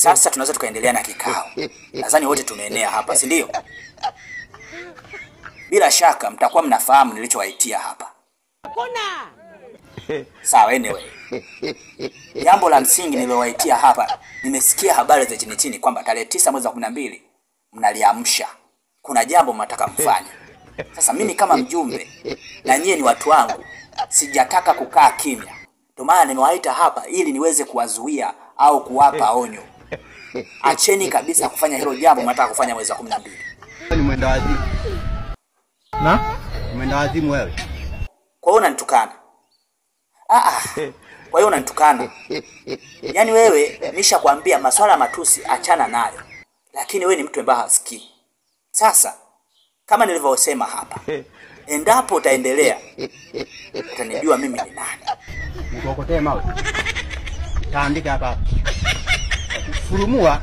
Sasa tunaweza tukaendelea na kikao. Nadhani wote tumeenea hapa, si ndio? Bila shaka mtakuwa mnafahamu nilichowaitia hapa. Hakuna. Sawa, anyway. Jambo la msingi nililowaitia hapa, nimesikia habari za chini chini kwamba tarehe 9 mwezi wa 12 mnaliamsha. Kuna jambo mnataka mfanye. Sasa mimi kama mjumbe na nyie ni watu wangu, sijataka kukaa kimya. Ndio maana nimewaita hapa ili niweze kuwazuia au kuwapa onyo. Acheni kabisa kufanya hilo jambo mnataka kufanya mwezi wa 12. Ni mwenda wazimu. Na? Mwenda wazimu wewe. Kwa hiyo unanitukana. Kwa hiyo unanitukana. Yaani wewe nishakwambia masuala ya matusi achana nayo. Lakini wewe ni mtu ambaye hasikii. Sasa kama nilivyosema hapa, endapo utaendelea utanijua mimi ni nani. Mkokotee mawe. Taandika hapa. Furumua